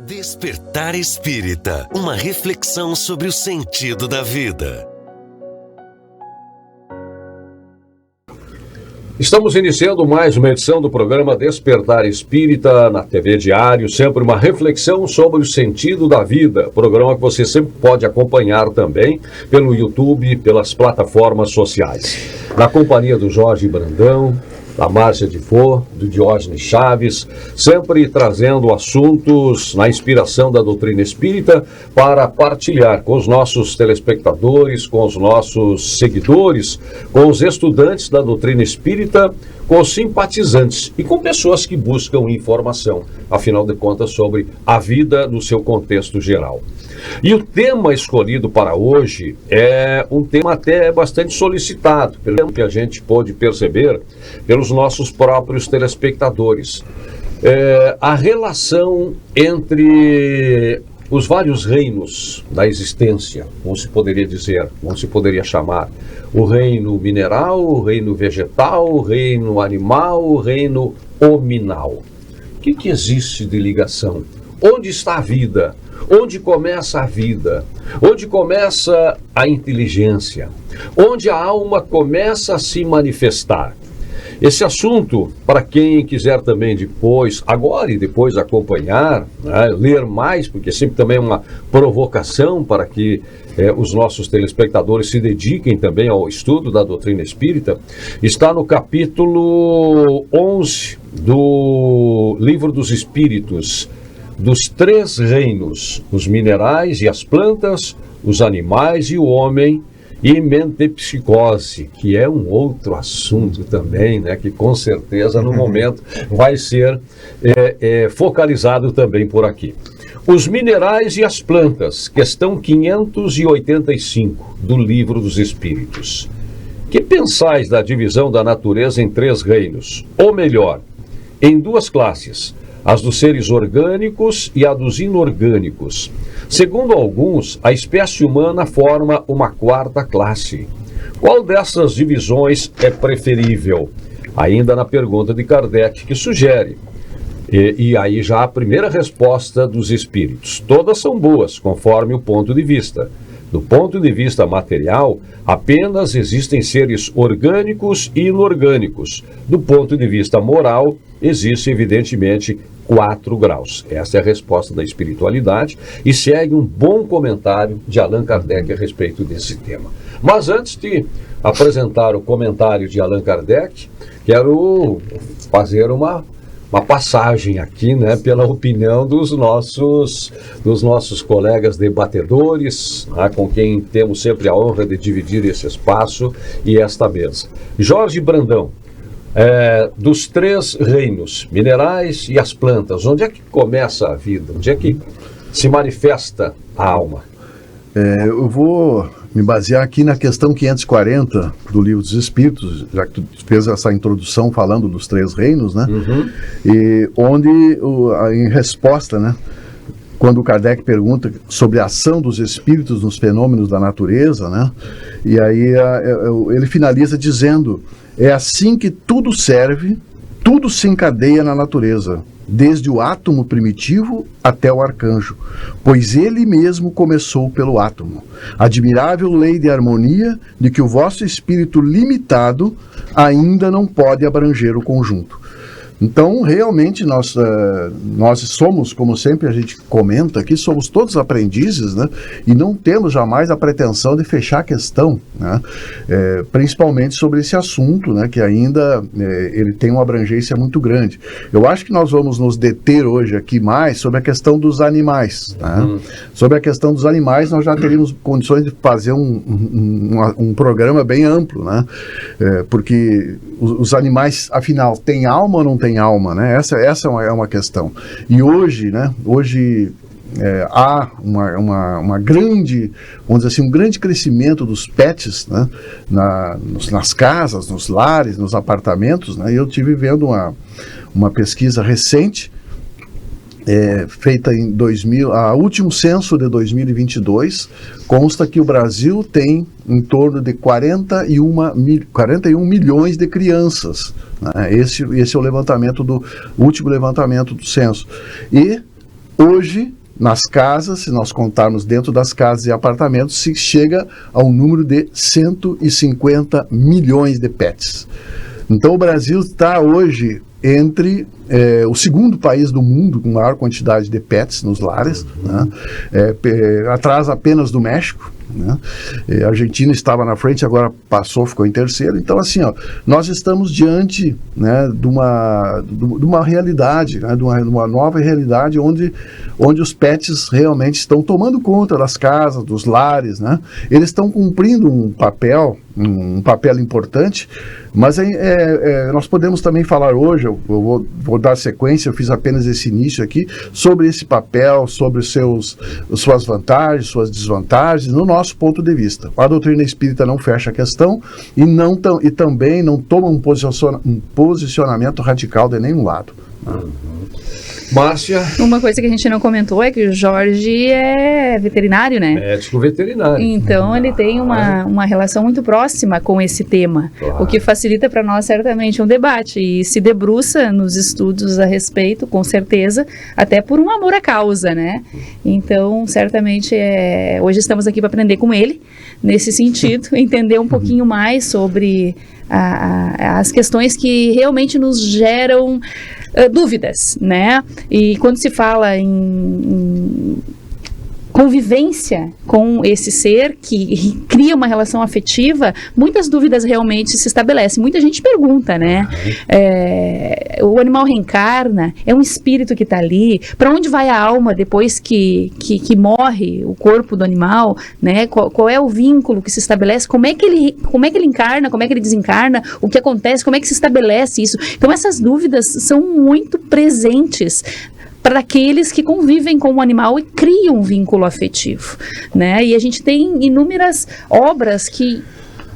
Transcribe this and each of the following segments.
Despertar Espírita, uma reflexão sobre o sentido da vida. Estamos iniciando mais uma edição do programa Despertar Espírita na TV Diário, sempre uma reflexão sobre o sentido da vida, programa que você sempre pode acompanhar também pelo YouTube, pelas plataformas sociais. Na companhia do Jorge Brandão, da Márcia de Fô, do Diógenes Chaves, sempre trazendo assuntos na inspiração da doutrina espírita para partilhar com os nossos telespectadores, com os nossos seguidores, com os estudantes da doutrina espírita, com os simpatizantes e com pessoas que buscam informação, afinal de contas, sobre a vida no seu contexto geral. E o tema escolhido para hoje é um tema até bastante solicitado, pelo que a gente pôde perceber pelos nossos próprios telespectadores. A relação entre os vários reinos da existência, como se poderia dizer, como se poderia chamar, o reino mineral, o reino vegetal, o reino animal, o reino hominal. O que existe de ligação? Onde está a vida? Onde começa a vida? Onde começa a inteligência? Onde a alma começa a se manifestar? Esse assunto, para quem quiser também depois, agora e depois acompanhar, né, ler mais, porque sempre também é uma provocação para que os nossos telespectadores se dediquem também ao estudo da doutrina espírita, está no capítulo 11 do Livro dos Espíritos, dos três reinos, os minerais e as plantas, os animais e o homem, e metempsicose, que é um outro assunto também, né, que com certeza no momento vai ser focalizado também por aqui. Os minerais e as plantas, questão 585 do Livro dos Espíritos. Que pensais da divisão da natureza em três reinos? Ou melhor, em duas classes, as dos seres orgânicos e a dos inorgânicos. Segundo alguns, a espécie humana forma uma quarta classe. Qual dessas divisões é preferível? Ainda na pergunta de Kardec, que sugere. E aí já a primeira resposta dos espíritos. Todas são boas, conforme o ponto de vista. Do ponto de vista material, apenas existem seres orgânicos e inorgânicos. Do ponto de vista moral, existe evidentemente 4 graus. Essa é a resposta da espiritualidade e segue um bom comentário de Allan Kardec a respeito desse tema. Mas antes de apresentar o comentário de Allan Kardec, quero fazer uma passagem aqui, né, pela opinião dos nossos colegas debatedores, né, com quem temos sempre a honra de dividir esse espaço e esta mesa. Jorge Brandão, dos três reinos, minerais e as plantas, onde é que começa a vida? Onde é que se manifesta a alma? Eu vou me basear aqui na questão 540 do Livro dos Espíritos, já que tu fez essa introdução falando dos três reinos, né? E onde, em resposta, né, quando o Kardec pergunta sobre a ação dos espíritos nos fenômenos da natureza, né? E aí ele finaliza dizendo: é assim que tudo serve, tudo se encadeia na natureza, desde o átomo primitivo até o arcanjo, pois ele mesmo começou pelo átomo. Admirável lei de harmonia de que o vosso espírito limitado ainda não pode abranger o conjunto. Então, realmente, nós somos, como sempre a gente comenta aqui, somos todos aprendizes, né? E não temos jamais a pretensão de fechar a questão, né? Principalmente sobre esse assunto, né? Que ainda ele tem uma abrangência muito grande. Eu acho que nós vamos nos deter hoje aqui mais sobre a questão dos animais, né? Sobre a questão dos animais, nós já teríamos condições de fazer um programa bem amplo, né? Porque os animais, afinal, têm alma ou não têm alma, né? Essa é uma questão. E hoje, né? Há uma grande, vamos dizer assim, um grande crescimento dos pets, né? Nas casas, nos lares, nos apartamentos, né? E eu estive vendo uma pesquisa recente, feita em último censo de 2022, consta que o Brasil tem em torno de 41 milhões de crianças, né? Esse é o último levantamento do censo. E Hoje, nas casas, se nós contarmos dentro das casas e apartamentos, se chega ao número de 150 milhões de pets. Então o Brasil está hoje entre o segundo país do mundo com maior quantidade de pets nos lares, né? Atrás apenas do México, né? A Argentina estava na frente, agora passou, ficou em terceiro. Então assim, nós estamos diante, né, de uma realidade, né, de uma nova realidade onde os pets realmente estão tomando conta das casas, dos lares, né? Eles estão cumprindo um papel importante, mas nós podemos também falar hoje, eu vou dar sequência, eu fiz apenas esse início aqui, sobre esse papel, sobre suas vantagens, suas desvantagens, no nosso ponto de vista. A doutrina espírita não fecha a questão e também não toma um posicionamento radical de nenhum lado. Márcia? Uma coisa que a gente não comentou é que o Jorge é veterinário, né? Médico veterinário. Então ele tem uma relação muito próxima com esse tema, o que facilita para nós certamente um debate e se debruça nos estudos a respeito, com certeza, até por um amor à causa, né? Então certamente hoje estamos aqui para aprender com ele, nesse sentido, entender um pouquinho mais sobre as questões que realmente nos geram dúvidas, né? E quando se fala em convivência com esse ser que cria uma relação afetiva, muitas dúvidas realmente se estabelecem. Muita gente pergunta, né? O animal reencarna? É um espírito que está ali? Para onde vai a alma depois que morre o corpo do animal? Né? Qual é o vínculo que se estabelece? Como é que ele encarna? Como é que ele desencarna? O que acontece? Como é que se estabelece isso? Então essas dúvidas são muito presentes para aqueles que convivem com o animal e criam um vínculo afetivo, né? E a gente tem inúmeras obras que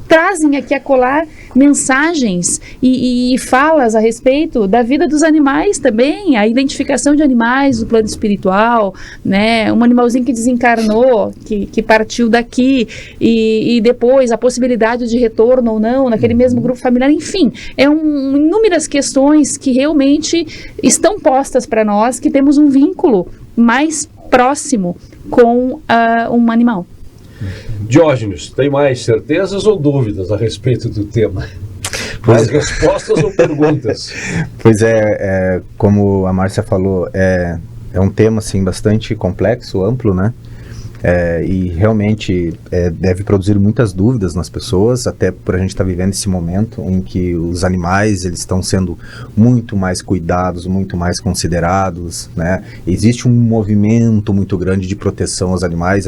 trazem aqui a colar mensagens e falas a respeito da vida dos animais também, a identificação de animais do plano espiritual, né? Um animalzinho que desencarnou, que partiu daqui e depois a possibilidade de retorno ou não naquele mesmo grupo familiar, enfim, inúmeras questões que realmente estão postas para nós, que temos um vínculo mais próximo com um animal. Diógenes, tem mais certezas ou dúvidas a respeito do tema? Mais respostas ou perguntas? Pois como a Márcia falou, é um tema assim, bastante complexo, amplo, né? E realmente deve produzir muitas dúvidas nas pessoas, até por a gente estar vivendo esse momento em que os animais eles estão sendo muito mais cuidados, muito mais considerados, né? Existe um movimento muito grande de proteção aos animais,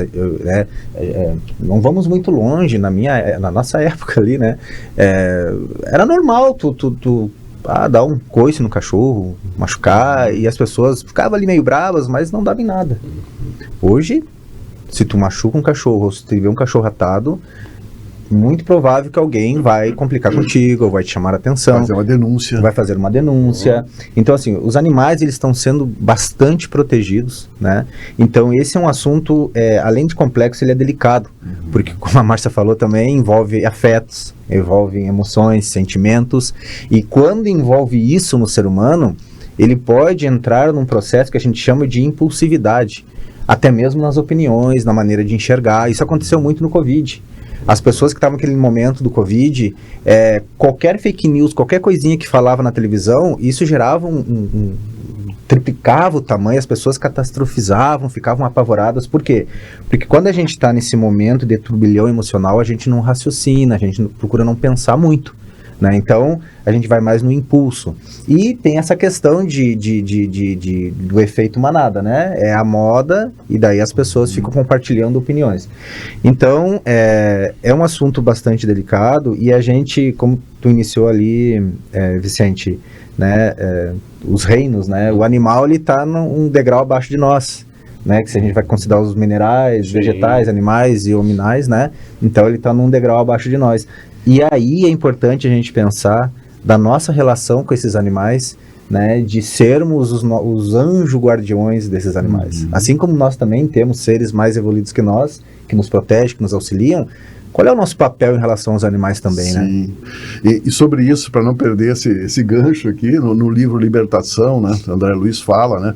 não vamos muito longe, na nossa época ali, né? Era normal tu dar um coice no cachorro, machucar, e as pessoas ficavam ali meio bravas, mas não davam em nada. Hoje, se tu machuca um cachorro ou se tu vê um cachorro atado, muito provável que alguém vai complicar contigo, ou vai te chamar a atenção. Vai fazer uma denúncia. Então, assim, os animais, eles estão sendo bastante protegidos, né? Então, esse é um assunto, além de complexo, ele é delicado. Porque, como a Márcia falou também, envolve afetos, envolve emoções, sentimentos. E quando envolve isso no ser humano, ele pode entrar num processo que a gente chama de impulsividade. Até mesmo nas opiniões, na maneira de enxergar. Isso aconteceu muito no Covid. As pessoas que estavam naquele momento do Covid, qualquer fake news, qualquer coisinha que falava na televisão, isso gerava triplicava o tamanho, as pessoas catastrofizavam, ficavam apavoradas. Por quê? Porque quando a gente está nesse momento de turbilhão emocional, a gente não raciocina, a gente procura não pensar muito. Né? Então, a gente vai mais no impulso. E tem essa questão do efeito manada, né? É a moda, e daí as pessoas ficam compartilhando opiniões. Então, é um assunto bastante delicado, e a gente, como tu iniciou ali, Vicente, né? Os reinos, né? O animal, ele está num degrau abaixo de nós. Né, que se a gente vai considerar os minerais, vegetais, animais e hominais, né? Então ele está num degrau abaixo de nós. E aí é importante a gente pensar da nossa relação com esses animais, né? De sermos os anjos guardiões desses animais. Assim como nós também temos seres mais evoluídos que nós, que nos protegem, que nos auxiliam, Qual é o nosso papel em relação aos animais também, né? Sim. E sobre isso, para não perder esse gancho aqui, no livro Libertação, né, André Luiz fala, né,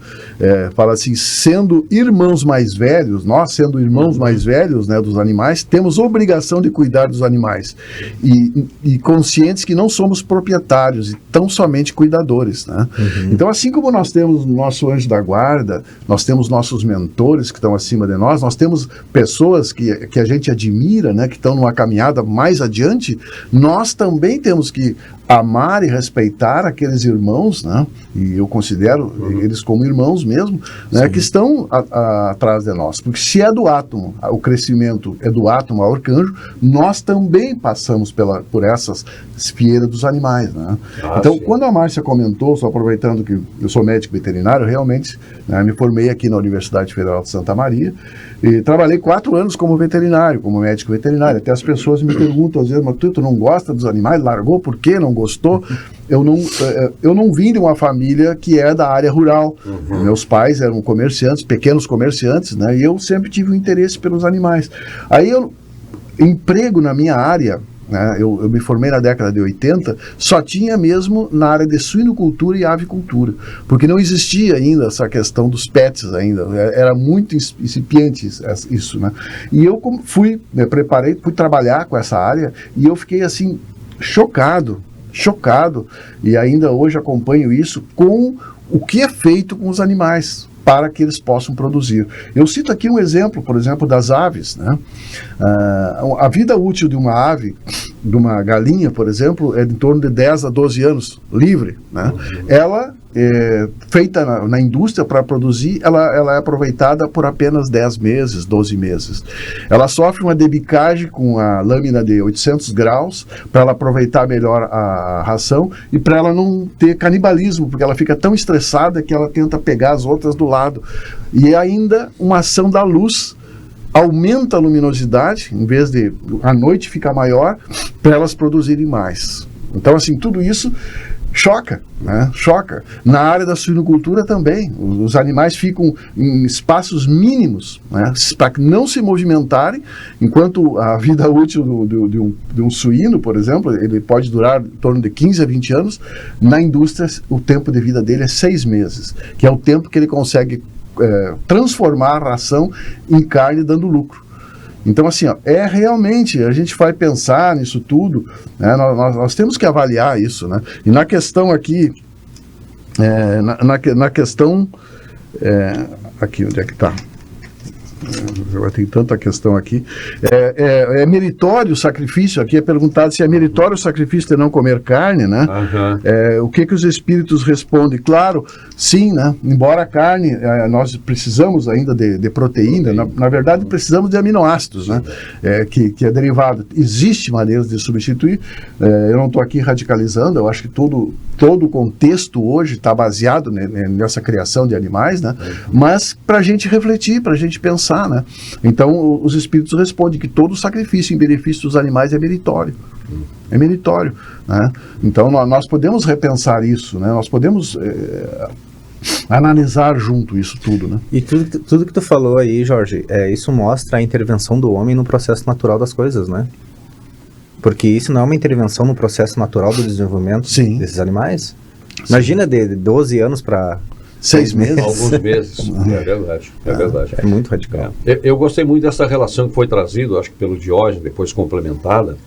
fala assim, sendo irmãos mais velhos, nós sendo irmãos mais velhos, né, dos animais, temos obrigação de cuidar dos animais e conscientes que não somos proprietários e tão somente cuidadores, né? Então, assim como nós temos nosso anjo da guarda, nós temos nossos mentores que estão acima de nós temos pessoas que a gente admira, né, que estão numa caminhada mais adiante, nós também temos que amar e respeitar aqueles irmãos, né, e eu considero eles como irmãos mesmo, né, que estão atrás de nós, porque se é do átomo, o crescimento é do átomo ao arcanjo, nós também passamos por essas fieiras dos animais, né? Então, quando a Márcia comentou, só aproveitando que eu sou médico veterinário, realmente, né, me formei aqui na Universidade Federal de Santa Maria e trabalhei 4 anos como veterinário, como médico veterinário. Até as pessoas me perguntam às vezes, mas tu não gosta dos animais? Largou por quê? Não gostou? Eu não vim de uma família que é da área rural. Meus pais eram comerciantes, pequenos comerciantes, né? E eu sempre tive um interesse pelos animais. Aí emprego na minha área, né, eu me formei na década de 80, só tinha mesmo na área de suinocultura e avicultura, porque não existia ainda essa questão dos pets ainda, era muito incipiente isso, né? E eu me preparei, fui trabalhar com essa área e eu fiquei assim, chocado, e ainda hoje acompanho isso com o que é feito com os animais para que eles possam produzir. Eu cito aqui um exemplo, por exemplo, das aves, né? A vida útil de uma ave, de uma galinha, por exemplo, é em torno de 10 a 12 anos, livre, né? Ela, feita na indústria para produzir, ela é aproveitada por apenas 10 meses, 12 meses. Ela sofre uma debicagem com a lâmina de 800 graus, para ela aproveitar melhor a ração e para ela não ter canibalismo, porque ela fica tão estressada que ela tenta pegar as outras do lado. E ainda uma ação da luz aumenta a luminosidade, em vez de a noite ficar maior, para elas produzirem mais. Então, assim, tudo isso choca, né? Choca. Na área da suinocultura também, os animais ficam em espaços mínimos, né, para não se movimentarem, enquanto a vida útil de um suíno, por exemplo, ele pode durar em torno de 15 a 20 anos, na indústria o tempo de vida dele é 6 meses, que é o tempo que ele consegue transformar a ração em carne dando lucro. Então, assim, realmente, a gente vai pensar nisso tudo, né, nós temos que avaliar isso, né? E na questão aqui, na questão, aqui, onde é que está? Tem tanta questão aqui. É meritório o sacrifício? Aqui é perguntado se é meritório o sacrifício de não comer carne, né? O que os espíritos respondem? Claro, sim, né? Embora a carne, nós precisamos ainda de proteína, na verdade precisamos de aminoácidos, né? Que é derivado. Existe maneiras de substituir, eu não estou aqui radicalizando, eu acho que todo o contexto hoje está baseado nessa criação de animais, né? Mas para a gente refletir, para a gente pensar, né? Então os espíritos respondem que todo sacrifício em benefício dos animais é meritório. É meritório, né? Então nós podemos repensar isso, né? Nós podemos analisar junto isso tudo, né? E tudo que tu falou aí, Jorge, isso mostra a intervenção do homem no processo natural das coisas, né? Porque isso não é uma intervenção no processo natural do desenvolvimento desses animais? Imagina de 12 anos para 6 meses. Alguns meses, é verdade. É muito radical. Eu gostei muito dessa relação que foi trazida, acho que pelo Diógenes, depois complementada,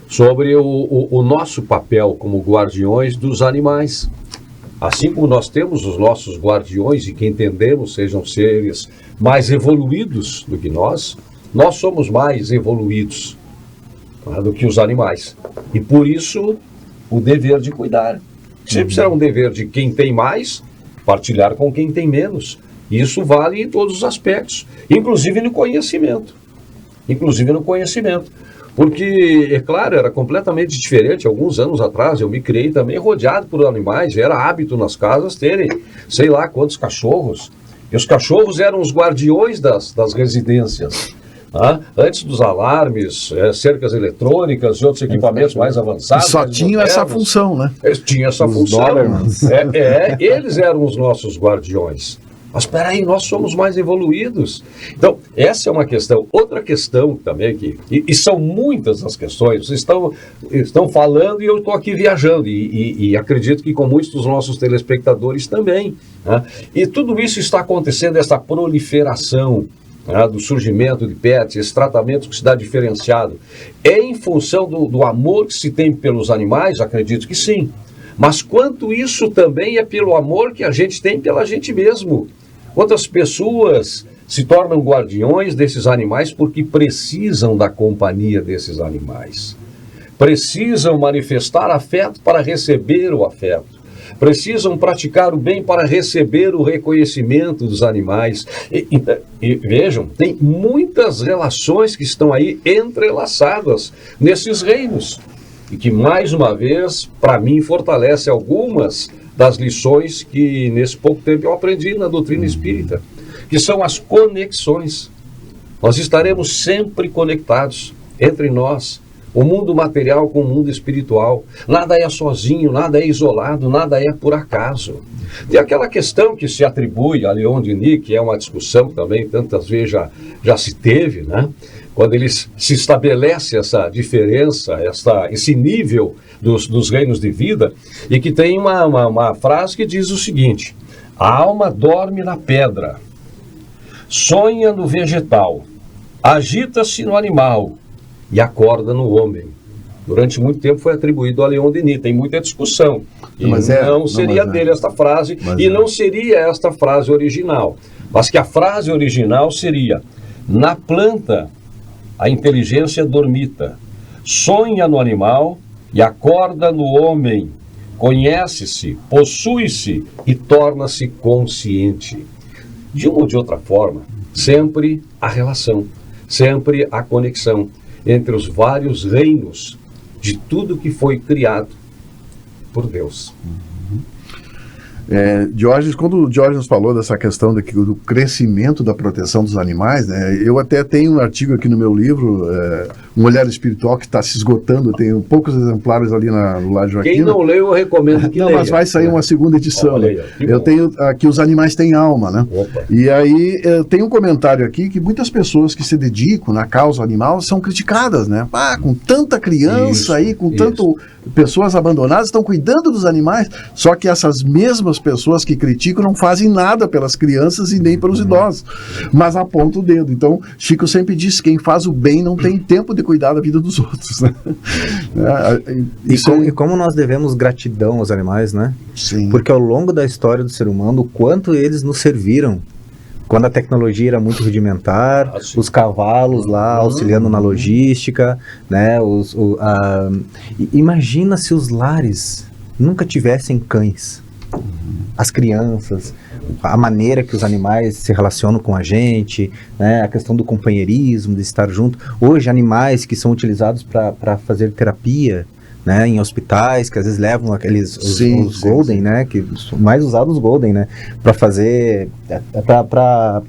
sobre o nosso papel como guardiões dos animais. Assim como nós temos os nossos guardiões e que entendemos sejam seres mais evoluídos do que nós somos mais evoluídos, tá, do que os animais. E por isso, o dever de cuidar. Sempre será um dever de quem tem mais partilhar com quem tem menos. Isso vale em todos os aspectos, inclusive no conhecimento. Porque, é claro, era completamente diferente. Alguns anos atrás eu me criei também rodeado por animais. Era hábito nas casas terem, sei lá quantos cachorros. E os cachorros eram os guardiões das residências. Antes dos alarmes, cercas eletrônicas e outros equipamentos mais avançados. Só tinham essa função, né? Eles tinham essa função. Eles eram os nossos guardiões. Mas espera aí, nós somos mais evoluídos. Então, essa é uma questão. Outra questão também, e são muitas as questões, vocês estão falando e eu estou aqui viajando, e acredito que com muitos dos nossos telespectadores também. Né? E tudo isso está acontecendo, essa proliferação, né, do surgimento de pets, esse tratamento que se dá diferenciado. É em função do amor que se tem pelos animais? Acredito que sim. Mas quanto isso também é pelo amor que a gente tem pela gente mesmo. Quantas pessoas se tornam guardiões desses animais porque precisam da companhia desses animais. Precisam manifestar afeto para receber o afeto. Precisam praticar o bem para receber o reconhecimento dos animais. E vejam, tem muitas relações que estão aí entrelaçadas nesses reinos. E que, mais uma vez, para mim, fortalece algumas das lições que, nesse pouco tempo, eu aprendi na doutrina espírita, que são as conexões. Nós estaremos sempre conectados entre nós, o mundo material com o mundo espiritual. Nada é sozinho, nada é isolado, nada é por acaso. Tem aquela questão que se atribui a Leon Denis, que é uma discussão também, tantas vezes já se teve, né? Quando eles se estabelece essa diferença, esse nível dos reinos de vida, e que tem uma frase que diz o seguinte: a alma dorme na pedra, sonha no vegetal, agita-se no animal e acorda no homem. Durante muito tempo foi atribuído a Leon Denis, tem muita discussão. E não seria dele esta frase, e não seria esta frase original. Mas que a frase original seria: na planta a inteligência dormita, sonha no animal e acorda no homem, conhece-se, possui-se e torna-se consciente. De uma ou de outra forma, sempre a relação, sempre a conexão entre os vários reinos de tudo que foi criado por Deus. Diógenes, quando o Diógenes falou dessa questão do crescimento da proteção dos animais, né, eu até tenho um artigo aqui no meu livro, Um Olhar Espiritual, que está se esgotando. Eu tenho poucos exemplares ali no Lar Joaquina. Quem não leu, eu recomendo que leia. Mas vai sair uma segunda edição. Eu tenho aqui Os Animais Têm Alma, né? Opa. E aí tem um comentário aqui que muitas pessoas que se dedicam na causa animal são criticadas, né? Com tanta criança aí, com tanto pessoas abandonadas, estão cuidando dos animais, só que essas mesmas pessoas que criticam não fazem nada pelas crianças e nem pelos idosos, mas apontam o dedo. Então, Chico sempre disse: quem faz o bem não tem tempo de cuidar da vida dos outros, né? E como nós devemos gratidão aos animais, né? Sim. Porque ao longo da história do ser humano, o quanto eles nos serviram. Quando a tecnologia era muito rudimentar, os cavalos lá auxiliando na logística, né? Imagina se os lares nunca tivessem cães. As crianças, a maneira que os animais se relacionam com a gente, né? A questão do companheirismo, de estar junto. Hoje, animais que são utilizados para fazer terapia, né, em hospitais, que às vezes levam aqueles os Golden, né, que são mais usados os Golden, né, para fazer, para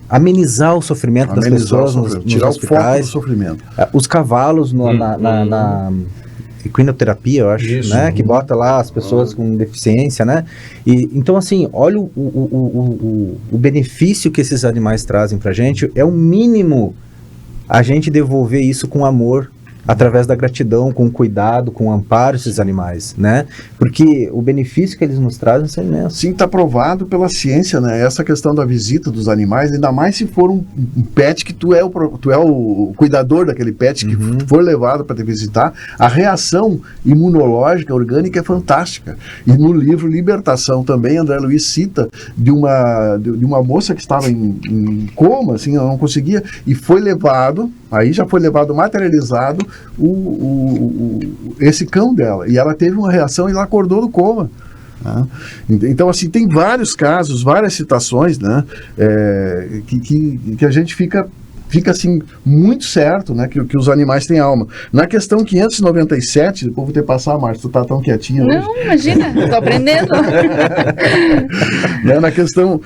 amenizar o sofrimento das pessoas nos tirar hospitais. O foco do sofrimento. Os cavalos na equinoterapia, eu acho, isso, né, que bota lá as pessoas com deficiência, né, e então assim, olha o benefício que esses animais trazem pra gente. É o mínimo a gente devolver isso com amor, através da gratidão, com cuidado, com amparo esses animais, né? Porque o benefício que eles nos trazem é imenso. Sim, está provado pela ciência, né? Essa questão da visita dos animais, ainda mais se for um pet que tu é o cuidador daquele pet que for levado para te visitar, a reação imunológica, orgânica é fantástica. E no livro Libertação também, André Luiz cita de uma moça que estava em coma, assim, ela não conseguia, e foi levado, aí já foi levado materializado esse cão dela, e ela teve uma reação e ela acordou do coma. Então, assim, tem vários casos, várias citações, né, que a gente fica assim, muito certo, né, que os animais têm alma. Na questão 597, depois vou ter que passar, Márcia, tu tá tão quietinha hoje. Não, imagina, tô aprendendo. Na questão,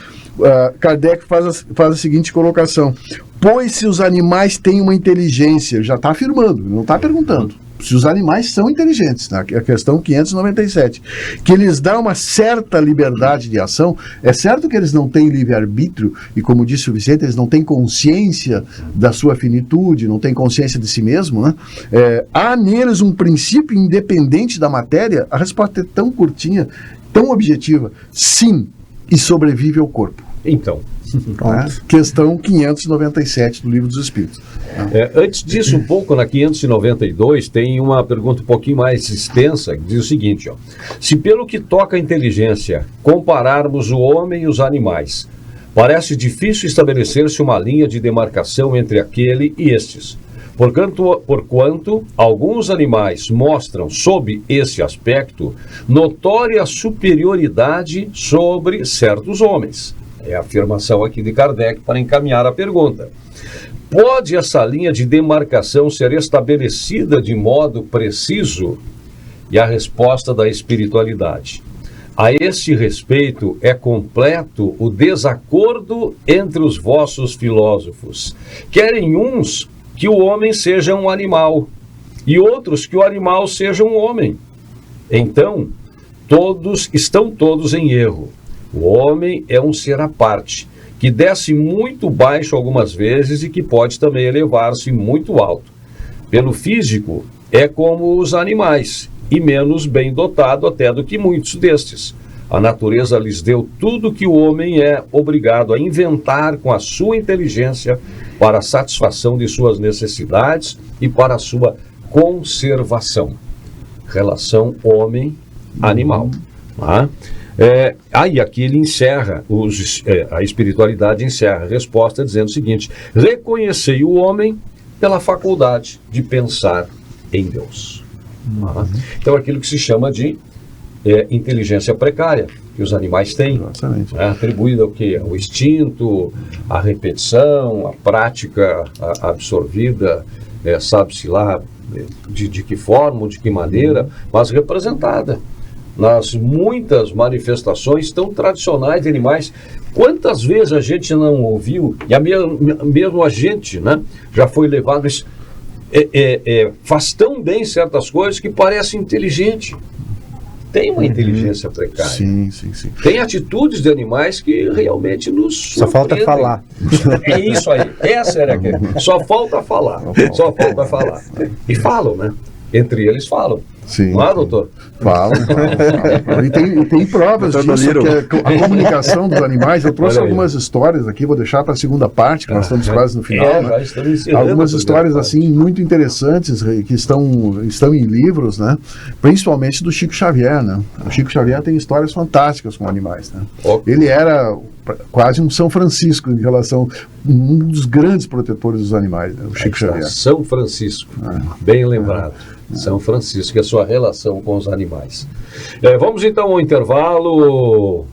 Kardec faz a seguinte colocação: pois se os animais têm uma inteligência, já está afirmando, não está perguntando. se os animais são inteligentes, né? A questão 597, que lhes dá uma certa liberdade de ação. É certo que eles não têm livre-arbítrio, e como disse o Vicente, eles não têm consciência da sua finitude, não têm consciência de si mesmo, né? Há neles um princípio independente da matéria. A resposta é tão curtinha, tão objetiva: sim, e sobrevive ao corpo. Então, questão 597 do Livro dos Espíritos. Antes disso, um pouco, na 592, tem uma pergunta um pouquinho mais extensa, que diz o seguinte, ó: se pelo que toca à inteligência compararmos o homem e os animais, parece difícil estabelecer-se uma linha de demarcação entre aquele e estes. Porquanto alguns animais mostram, sob esse aspecto, notória superioridade sobre certos homens. É a afirmação aqui de Kardec para encaminhar a pergunta. Pode essa linha de demarcação ser estabelecida de modo preciso? E a resposta da espiritualidade: a este respeito é completo o desacordo entre os vossos filósofos. Querem uns que o homem seja um animal, e outros que o animal seja um homem. Então, estão todos em erro. O homem é um ser à parte, que desce muito baixo algumas vezes e que pode também elevar-se muito alto. Pelo físico, é como os animais, e menos bem dotado até do que muitos destes. A natureza lhes deu tudo que o homem é obrigado a inventar com a sua inteligência para a satisfação de suas necessidades e para a sua conservação. Relação homem-animal. E aqui ele encerra, a espiritualidade encerra a resposta dizendo o seguinte: reconhecei o homem pela faculdade de pensar em Deus. Então, aquilo que se chama de inteligência precária, que os animais têm, atribuída ao quê? Ao instinto, à repetição, à prática absorvida, sabe-se lá de que forma, de que maneira, mas representada nas muitas manifestações tão tradicionais de animais. Quantas vezes a gente não ouviu, e mesmo a gente, né, já foi levado, faz tão bem certas coisas que parece inteligente. Tem uma inteligência precária. Sim. Tem atitudes de animais que realmente nos Só falta falar. É isso aí. Essa era a questão. Só falta falar. Só falta falar. E falam, né? Entre eles falam. Sim. Não é, doutor? Fala. E tem provas disso, que a comunicação dos animais. Eu trouxe algumas histórias aqui, vou deixar para a segunda parte, que nós estamos quase no final. Né? Algumas histórias assim muito interessantes que estão em livros, né? Principalmente do Chico Xavier. Né? O Chico Xavier tem histórias fantásticas com animais. Né? Ele era quase um São Francisco em relação um dos grandes protetores dos animais, né? O Chico Xavier. São Francisco, bem lembrado. São Francisco, e a sua relação com os animais. Vamos então ao intervalo.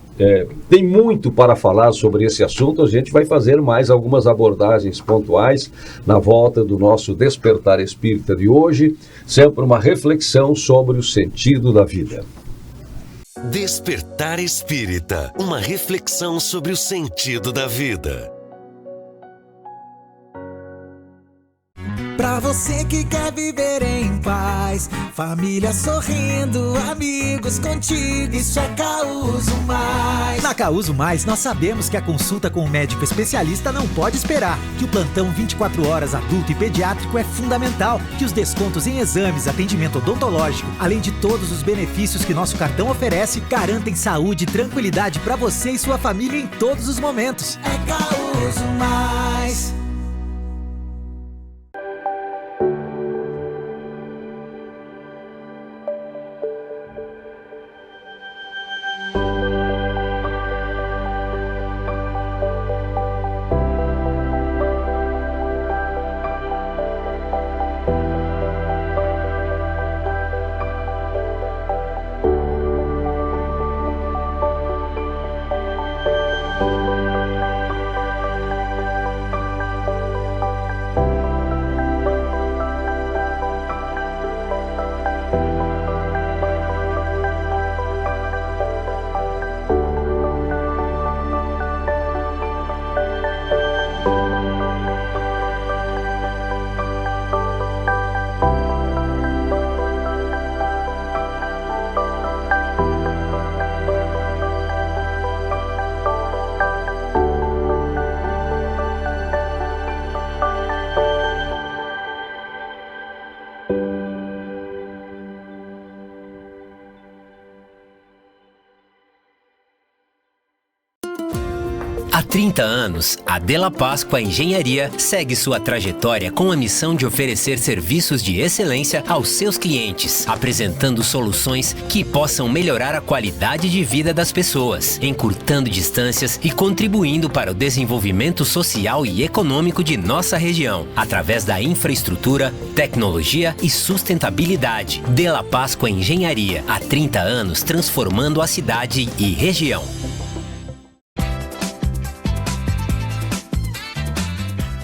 Tem muito para falar sobre esse assunto. A gente vai fazer mais algumas abordagens pontuais na volta do nosso Despertar Espírita de hoje, sempre uma reflexão sobre o sentido da vida. Despertar Espírita, uma reflexão sobre o sentido da vida. Pra você que quer viver em paz, família sorrindo, amigos contigo, isso é Causo Mais. Na Causo Mais, nós sabemos que a consulta com um médico especialista não pode esperar, que o plantão 24 horas adulto e pediátrico é fundamental, que os descontos em exames, atendimento odontológico, além de todos os benefícios que nosso cartão oferece, garantem saúde e tranquilidade pra você e sua família em todos os momentos. É Causo Mais. 30 anos, a Della Páscoa Engenharia segue sua trajetória com a missão de oferecer serviços de excelência aos seus clientes, apresentando soluções que possam melhorar a qualidade de vida das pessoas, encurtando distâncias e contribuindo para o desenvolvimento social e econômico de nossa região, através da infraestrutura, tecnologia e sustentabilidade. Della Páscoa Engenharia, há 30 anos transformando a cidade e região.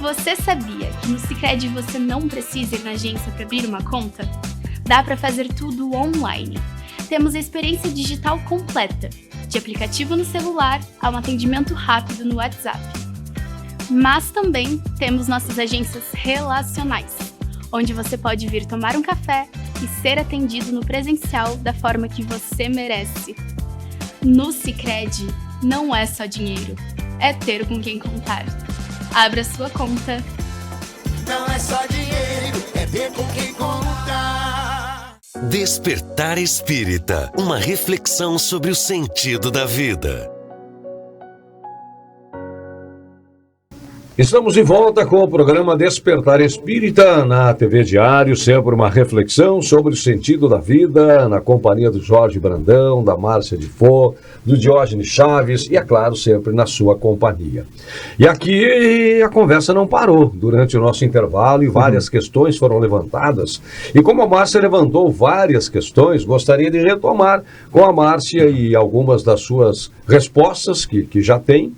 Você sabia que no Sicredi você não precisa ir na agência para abrir uma conta? Dá para fazer tudo online. Temos a experiência digital completa, de aplicativo no celular a um atendimento rápido no WhatsApp. Mas também temos nossas agências relacionais, onde você pode vir tomar um café e ser atendido no presencial da forma que você merece. No Sicredi, não é só dinheiro, é ter com quem contar. Abra sua conta. Não é só dinheiro, é ter com quem contar. Despertar Espírita, uma reflexão sobre o sentido da vida. Estamos de volta com o programa Despertar Espírita na TV Diário, sempre uma reflexão sobre o sentido da vida, na companhia do Jorge Brandão, da Márcia de Fô, do Diógenes Chaves e, é claro, sempre na sua companhia. E aqui a conversa não parou durante o nosso intervalo e várias questões foram levantadas. E como a Márcia levantou várias questões, gostaria de retomar com a Márcia e algumas das suas respostas que já tem,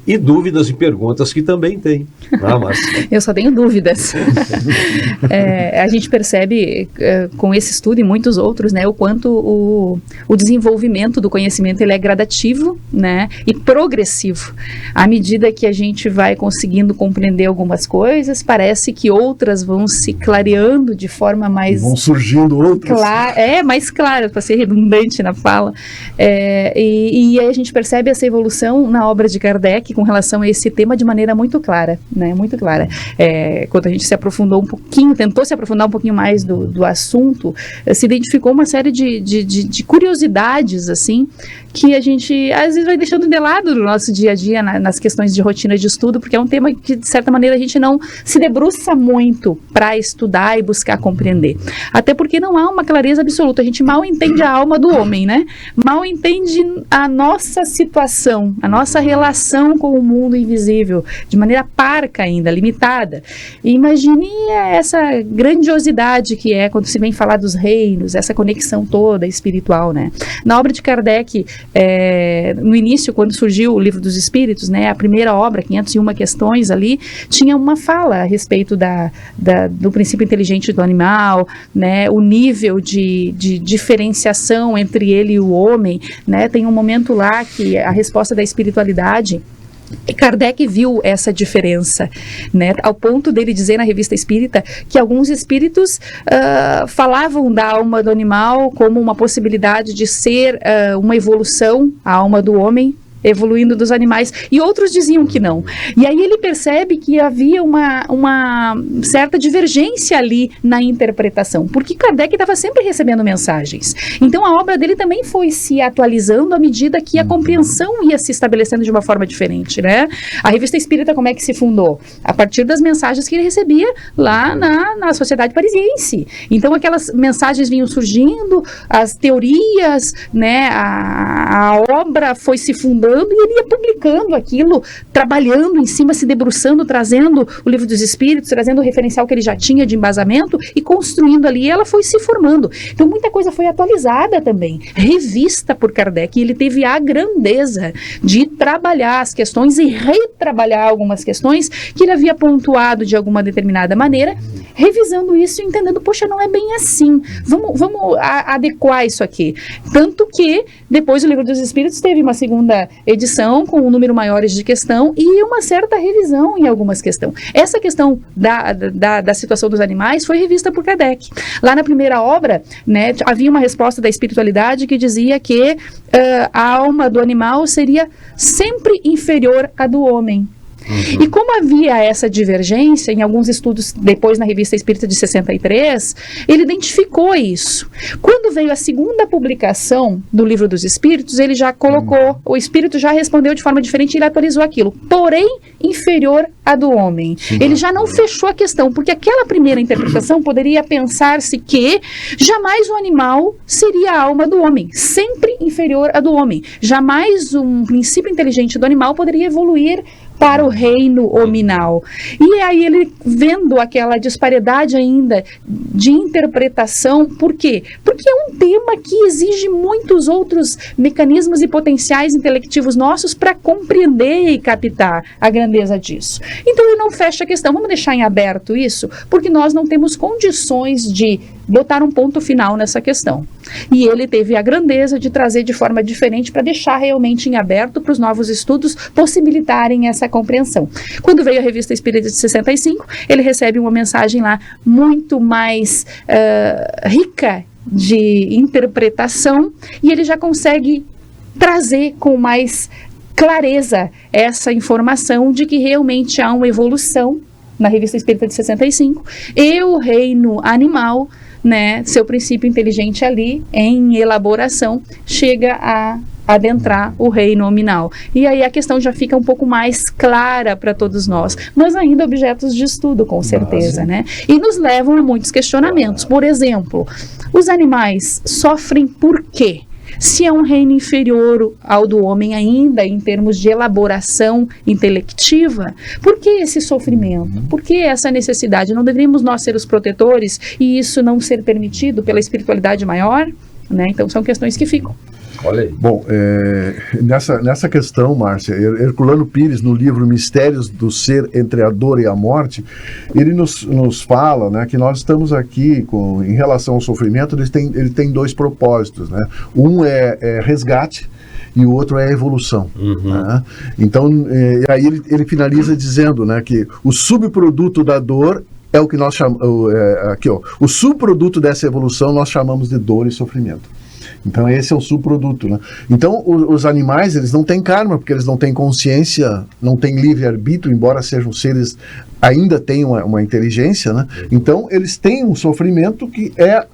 e dúvidas e perguntas que também tem. Márcia? Eu só tenho dúvidas. A gente percebe com esse estudo e muitos outros, né, o quanto o desenvolvimento do conhecimento ele é gradativo, né, e progressivo. À medida que a gente vai conseguindo compreender algumas coisas, parece que outras vão se clareando de forma mais... Vão surgindo outras. Mais clara, para ser redundante na fala. E aí a gente percebe essa evolução na obra de Kardec com relação a esse tema de maneira muito clara, né? Muito clara. Quando a gente se aprofundou um pouquinho, tentou se aprofundar um pouquinho mais do assunto, se identificou uma série de curiosidades, assim, que a gente, às vezes, vai deixando de lado no nosso dia a dia, nas questões de rotina de estudo, porque é um tema que, de certa maneira, a gente não se debruça muito para estudar e buscar compreender. Até porque não há uma clareza absoluta. A gente mal entende a alma do homem, né? Mal entende a nossa situação, a nossa relação com o mundo invisível, de maneira parca ainda, limitada. E imagine essa grandiosidade que é quando se vem falar dos reinos, essa conexão toda espiritual, né? Na obra de Kardec, no início, quando surgiu o Livro dos Espíritos, né, a primeira obra, 501 questões ali, tinha uma fala a respeito do princípio inteligente do animal, né, o nível de diferenciação entre ele e o homem, né? Tem um momento lá que a resposta da espiritualidade, Kardec viu essa diferença, né, ao ponto dele dizer na Revista Espírita que alguns espíritos falavam da alma do animal como uma possibilidade de ser uma evolução, a alma do homem evoluindo dos animais, e outros diziam que não. E aí ele percebe que havia uma certa divergência ali na interpretação, porque Kardec estava sempre recebendo mensagens. Então a obra dele também foi se atualizando à medida que a compreensão ia se estabelecendo de uma forma diferente, né? A Revista Espírita, como é que se fundou? A partir das mensagens que ele recebia lá na Sociedade Parisiense. Então aquelas mensagens vinham surgindo, as teorias, né, a obra foi se fundando, e ele ia publicando aquilo, trabalhando em cima, se debruçando, trazendo o Livro dos Espíritos, trazendo o referencial que ele já tinha de embasamento e construindo ali, e ela foi se formando. Então muita coisa foi atualizada também, revista por Kardec, e ele teve a grandeza de trabalhar as questões e retrabalhar algumas questões que ele havia pontuado de alguma determinada maneira, revisando isso e entendendo, poxa, não é bem assim, vamos adequar isso aqui. Tanto que depois o Livro dos Espíritos teve uma segunda edição com um número maiores de questão e uma certa revisão em algumas questões. Essa questão da situação dos animais foi revista por Kardec. Lá na primeira obra, né, havia uma resposta da espiritualidade que dizia que a alma do animal seria sempre inferior à do homem. E como havia essa divergência, em alguns estudos, depois na Revista Espírita de 63, ele identificou isso. Quando veio a segunda publicação do Livro dos Espíritos, ele já colocou, o Espírito já respondeu de forma diferente e ele atualizou aquilo, porém inferior à do homem. Ele já não fechou a questão, porque aquela primeira interpretação poderia pensar-se que jamais o animal seria a alma do homem, sempre inferior à do homem. Jamais um princípio inteligente do animal poderia evoluir para o reino hominal. E aí ele, vendo aquela disparidade ainda de interpretação, por quê? Porque é um tema que exige muitos outros mecanismos e potenciais intelectivos nossos para compreender e captar a grandeza disso. Então ele não fecha a questão, vamos deixar em aberto isso, porque nós não temos condições de botar um ponto final nessa questão. E ele teve a grandeza de trazer de forma diferente para deixar realmente em aberto para os novos estudos possibilitarem essa compreensão. Quando veio a Revista Espírita de 65, ele recebe uma mensagem lá muito mais rica de interpretação e ele já consegue trazer com mais clareza essa informação de que realmente há uma evolução na Revista Espírita de 65 e o reino animal, né, seu princípio inteligente ali, em elaboração, chega a adentrar o reino nominal. E aí a questão já fica um pouco mais clara para todos nós, mas ainda objetos de estudo, com certeza, né? E nos levam a muitos questionamentos. Por exemplo, os animais sofrem por quê? Se é um reino inferior ao do homem ainda em termos de elaboração intelectiva, por que esse sofrimento? Por que essa necessidade? Não deveríamos nós ser os protetores e isso não ser permitido pela espiritualidade maior? Né? Então são questões que ficam. Olha aí. Bom, nessa questão, Márcia, Herculano Pires, no livro Mistérios do Ser entre a Dor e a Morte, ele nos fala, né, que nós estamos aqui, em relação ao sofrimento, ele tem dois propósitos. Né? Um é resgate e o outro é evolução. Né? Então, aí ele finaliza dizendo, né, que o subproduto da dor é o que nós chamamos, o subproduto dessa evolução nós chamamos de dor e sofrimento. Então esse é o subproduto, né? Então os animais, eles não têm karma, porque eles não têm consciência, não têm livre-arbítrio, embora sejam seres, ainda tenham uma inteligência, né? Então eles têm um sofrimento que é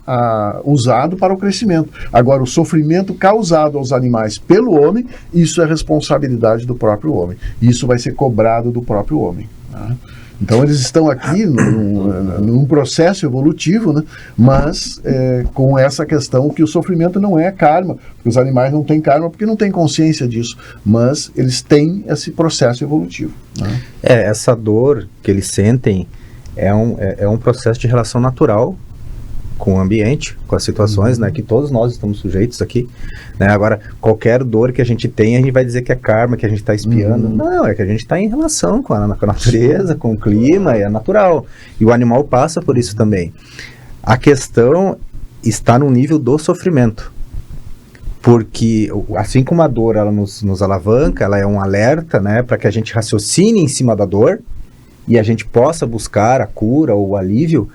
usado para o crescimento. Agora, o sofrimento causado aos animais pelo homem, isso é responsabilidade do próprio homem. Isso vai ser cobrado do próprio homem, né? Então eles estão aqui num processo evolutivo, né? Mas com essa questão que o sofrimento não é karma, os animais não têm karma porque não têm consciência disso, mas eles têm esse processo evolutivo, né? Essa dor que eles sentem é um processo de relação natural com o ambiente, com as situações, né, que todos nós estamos sujeitos aqui, né? Agora, qualquer dor que a gente tem, a gente vai dizer que é karma, que a gente está espiando. Não, é que a gente está em relação com a natureza, com o clima, é natural. E o animal passa por isso também. A questão está no nível do sofrimento. Porque, assim como a dor ela nos alavanca, ela é um alerta, né, para que a gente raciocine em cima da dor e a gente possa buscar a cura ou o alívio.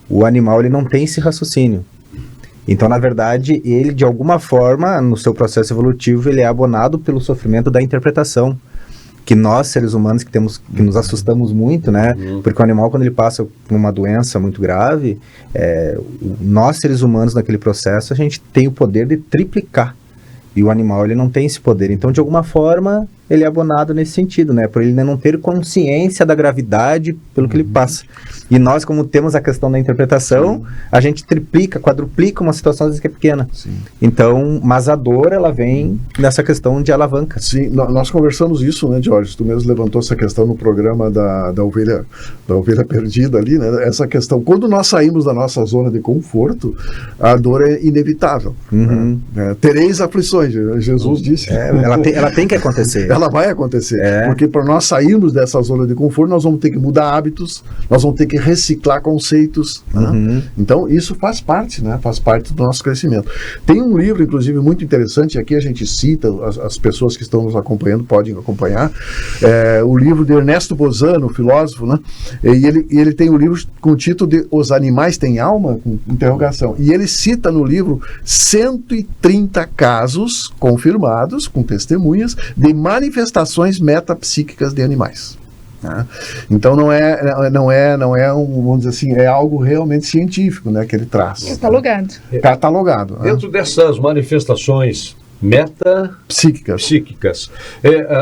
O animal, ele não tem esse raciocínio. Então, na verdade, ele, de alguma forma, no seu processo evolutivo, ele é abonado pelo sofrimento da interpretação. Que nós, seres humanos, que nos assustamos muito, né? Porque o animal, quando ele passa por uma doença muito grave, nós, seres humanos, naquele processo, a gente tem o poder de triplicar. E o animal, ele não tem esse poder. Então, de alguma forma, ele é abonado nesse sentido, né? Por ele não ter consciência da gravidade pelo que ele passa. E nós, como temos a questão da interpretação, a gente triplica, quadruplica uma situação às vezes que é pequena. Então, mas a dor, ela vem nessa questão de alavanca. Sim, nós conversamos isso, né, Jorge? Tu mesmo levantou essa questão no programa da ovelha perdida ali, né? Essa questão, quando nós saímos da nossa zona de conforto, a dor é inevitável. Né? Tereis aflições, Jesus disse. Ela tem que acontecer. Ela vai acontecer, porque para nós sairmos dessa zona de conforto, nós vamos ter que mudar hábitos, nós vamos ter que reciclar conceitos, né? Então isso faz parte, né? Faz parte do nosso crescimento. Tem um livro, inclusive, muito interessante, aqui a gente cita, as pessoas que estão nos acompanhando podem acompanhar, o livro de Ernesto Bozano, filósofo, né? E ele tem um livro com o título de Os Animais Têm Alma? Interrogação. E ele cita no livro 130 casos confirmados, com testemunhas, de manifestações metapsíquicas de animais. né? Então não é vamos dizer assim, é algo realmente científico, né, que ele traz. Catalogado. Dentro dessas manifestações metapsíquicas,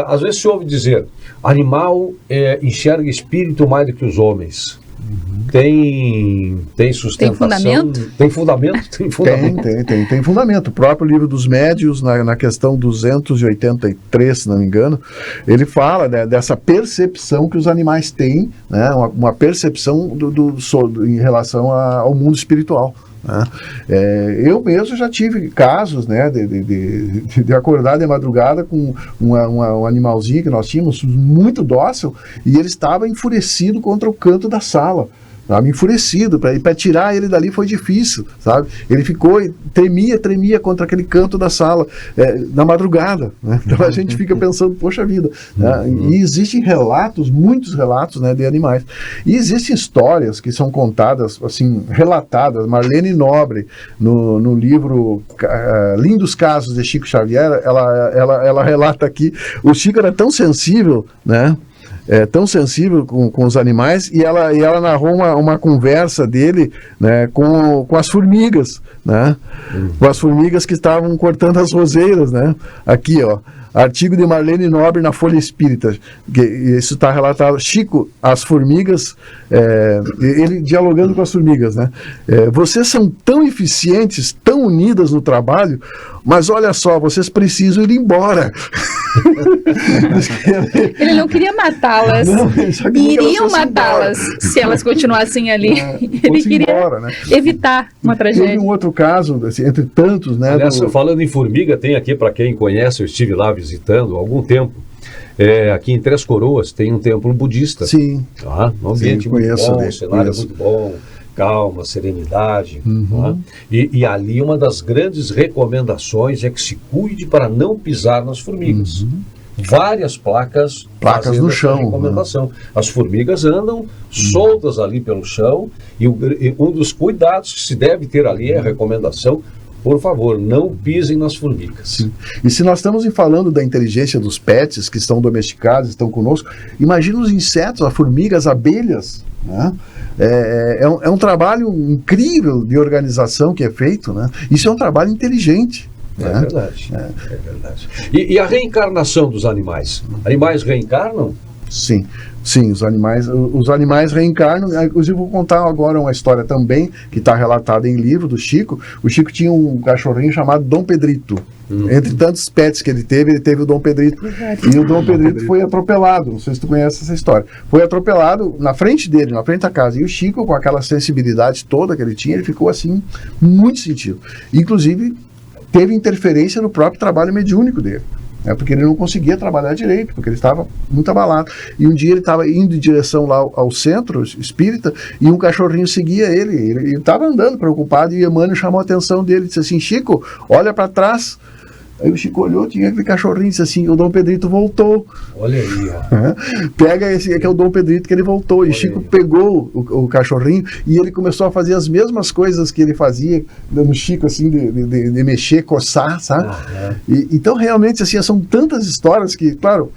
às vezes se ouve dizer, animal enxerga espírito mais do que os homens. Tem sustentação? Tem fundamento? Tem fundamento. O próprio Livro dos Médiuns, na questão 283, se não me engano, ele fala, né, dessa percepção que os animais têm, né, uma percepção em relação ao mundo espiritual. Né? Eu mesmo já tive casos, né, de acordar de madrugada com um animalzinho que nós tínhamos, muito dócil, e ele estava enfurecido contra o canto da sala. Sabe, enfurecido, para tirar ele dali foi difícil, sabe? Ele ficou, tremia contra aquele canto da sala, na madrugada, né? Então a gente fica pensando, poxa vida, né? E existem relatos, muitos relatos, né, de animais, e existem histórias que são contadas, assim, relatadas. Marlene Nobre, no livro Lindos Casos de Chico Xavier, ela relata aqui, o Chico era tão sensível, né? Tão sensível com os animais, e ela narrou uma conversa dele, né, com as formigas, né, com as formigas que estavam cortando as roseiras, né, aqui, ó, artigo de Marlene Nobre na Folha Espírita, isso está relatado, Chico, as formigas, ele dialogando com as formigas, né, vocês são tão eficientes, tão unidas no trabalho, mas olha só, vocês precisam ir embora. Ele não queria matá-las, iriam matá-las se elas continuassem ali. Ele queria embora, né? Evitar uma tragédia. Teve um outro caso, assim, entre tantos, né? Aliás, falando em formiga, tem aqui, para quem conhece, eu estive lá visitando há algum tempo. Aqui em Três Coroas tem um templo budista. Sim. Tá? Um ambiente muito bom, o cenário é muito bom. Calma, serenidade. Tá? E ali uma das grandes recomendações é que se cuide para não pisar nas formigas. Várias placas no chão. Recomendação. As formigas andam soltas ali pelo chão, e um dos cuidados que se deve ter ali é a recomendação: por favor, não pisem nas formigas. Sim. E se nós estamos falando da inteligência dos pets que estão domesticados, estão conosco, imagina os insetos, as formigas, as abelhas, né? É um trabalho incrível de organização que é feito, né? Isso é um trabalho inteligente. É verdade. É verdade. E a reencarnação dos animais? Animais reencarnam? Sim, os animais reencarnam. Inclusive, vou contar agora uma história também que está relatada em livro do Chico. O Chico tinha um cachorrinho chamado Dom Pedrito. Entre tantos pets que ele teve o Dom Pedrito. E o Dom Pedrito foi atropelado. Não sei se tu conhece essa história. Foi atropelado na frente dele, na frente da casa. E o Chico, com aquela sensibilidade toda que ele tinha, ele ficou assim, muito sentido. Inclusive, teve interferência no próprio trabalho mediúnico dele. Porque ele não conseguia trabalhar direito, porque ele estava muito abalado. E um dia ele estava indo em direção lá ao centro espírita, e um cachorrinho seguia ele. Ele estava andando preocupado, e Emmanuel chamou a atenção dele, disse assim: Chico, olha para trás. Aí o Chico olhou, tinha aquele cachorrinho, disse assim: o Dom Pedrito voltou. Olha aí, ó. Pega esse aqui, é o Dom Pedrito, que ele voltou. Olha, e Chico aí pegou o cachorrinho, e ele começou a fazer as mesmas coisas que ele fazia no Chico, assim, de mexer, coçar, sabe? Então, realmente, assim, são tantas histórias que, claro,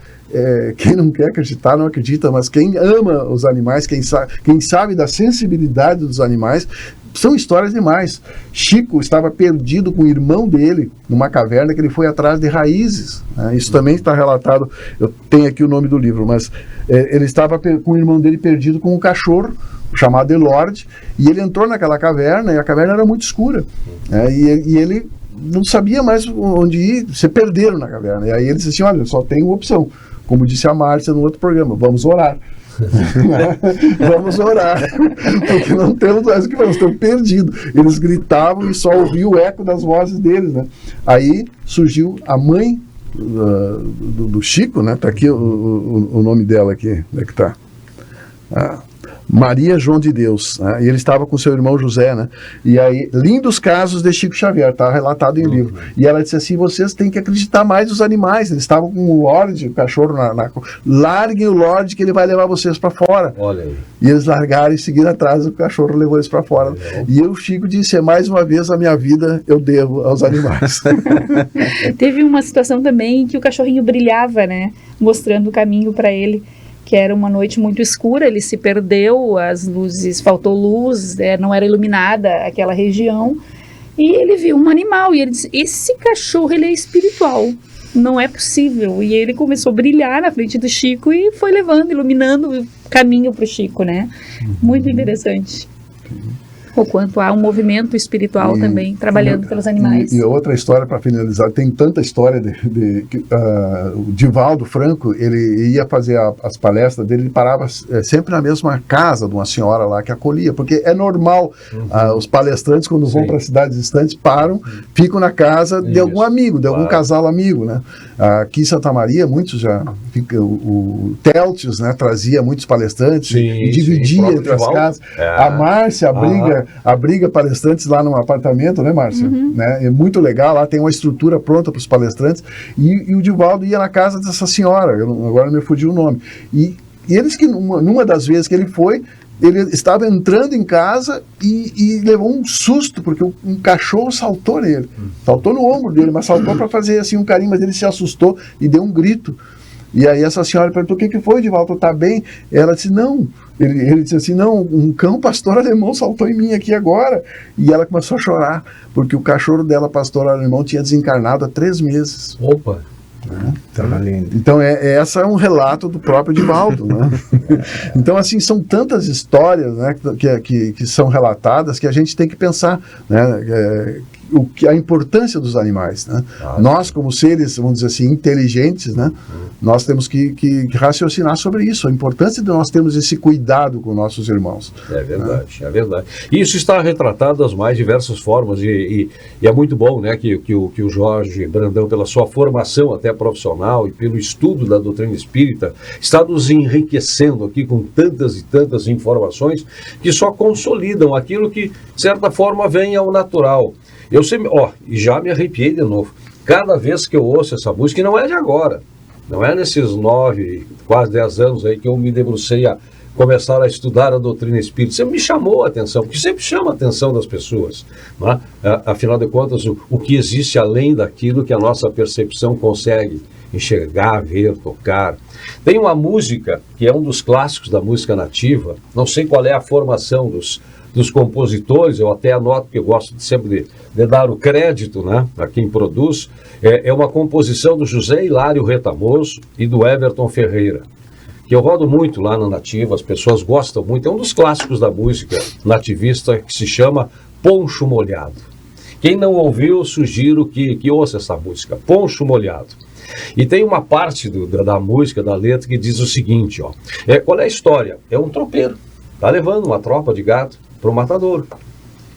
quem não quer acreditar, não acredita, mas quem ama os animais, quem sabe da sensibilidade dos animais, são histórias demais. Chico estava perdido com o irmão dele numa caverna, que ele foi atrás de raízes, né? Isso também está relatado, eu tenho aqui o nome do livro, mas ele estava com o irmão dele perdido com um cachorro chamado Elord, e ele entrou naquela caverna, e a caverna era muito escura, né? E ele não sabia mais onde ir, se perderam na caverna. E aí ele disse assim: olha, só tem uma opção, como disse a Márcia no outro programa, vamos orar. Vamos orar, porque não temos mais o que fazer, estamos perdidos. Eles gritavam e só ouvia o eco das vozes deles, né? Aí surgiu a mãe do Chico, né? Tá aqui o nome dela aqui, onde é que tá? Maria João de Deus, né? E ele estava com seu irmão José, né? E aí, lindos casos de Chico Xavier, está relatado em livro. E ela disse assim: vocês têm que acreditar mais nos animais. Eles estavam com o Lorde, o cachorro larguem o Lorde, que ele vai levar vocês para fora. Olha aí. E eles largaram e seguiram atrás, o cachorro levou eles para fora. E o Chico disse: mais uma vez a minha vida eu devo aos animais. Teve uma situação também que o cachorrinho brilhava, né? Mostrando o caminho para ele. que era uma noite muito escura, ele se perdeu, as luzes, faltou luz, não era iluminada aquela região, e ele viu um animal, e ele disse, esse cachorro, ele é espiritual, não é possível, e ele começou a brilhar na frente do Chico, e foi levando, iluminando o caminho para o Chico, né? Muito interessante. O quanto há um movimento espiritual também, trabalhando pelos animais. E outra história para finalizar, tem tanta história o Divaldo Franco, ele ia fazer as palestras dele, ele parava sempre na mesma casa de uma senhora lá que acolhia, porque é normal, os palestrantes quando vão para cidades distantes, param, ficam na casa de algum amigo, de algum casal amigo, né? Aqui em Santa Maria, muitos já, o Teltius, né, trazia muitos palestrantes, e dividia entre as casas. A Márcia abriga palestrantes lá num apartamento, né, Márcia? Né? É muito legal, lá tem uma estrutura pronta para os palestrantes, e o Divaldo ia na casa dessa senhora, agora me fugiu o nome, e eles que, numa das vezes que ele foi, ele estava entrando em casa e levou um susto, porque um cachorro saltou nele, saltou no ombro dele, mas saltou para fazer assim um carinho, mas ele se assustou e deu um grito. E aí essa senhora perguntou, o que foi, Divaldo, tá bem? Ela disse, não, ele disse assim, não, um cão pastor alemão saltou em mim aqui agora. E ela começou a chorar, porque o cachorro dela, pastor alemão, tinha desencarnado há 3 meses. Opa! Então essa é um relato do próprio Divaldo, né? Então assim, são tantas histórias, né, que são relatadas, que a gente tem que pensar, né, a importância dos animais, né? Nós, como seres, vamos dizer assim, inteligentes, né, nós temos que raciocinar sobre isso, a importância de nós termos esse cuidado com nossos irmãos. É verdade, é verdade. Isso está retratado das mais diversas formas, e é muito bom, né, que o Jorge Brandão, pela sua formação até profissional e pelo estudo da doutrina espírita, está nos enriquecendo aqui com tantas e tantas informações que só consolidam aquilo que, de certa forma, vem ao natural. Eu sempre, e já me arrepiei de novo, cada vez que eu ouço essa música, e não é de agora, não é nesses 9, quase 10 anos aí que eu me debrucei a começar a estudar a doutrina espírita, sempre me chamou a atenção, porque sempre chama a atenção das pessoas, né? Afinal de contas, o que existe além daquilo que a nossa percepção consegue enxergar, ver, tocar. Tem uma música que é um dos clássicos da música nativa, não sei qual é a formação dos compositores, eu até anoto, porque eu gosto sempre de dar o crédito, né, a quem produz. É uma composição do José Hilário Retamoso e do Everton Ferreira, que eu rodo muito lá na Nativa, as pessoas gostam muito, é um dos clássicos da música nativista, que se chama Poncho Molhado. Quem não ouviu, sugiro que ouça essa música, Poncho Molhado. E tem uma parte da música, da letra, que diz o seguinte, qual é a história? É um tropeiro, está levando uma tropa de gado para o matadouro,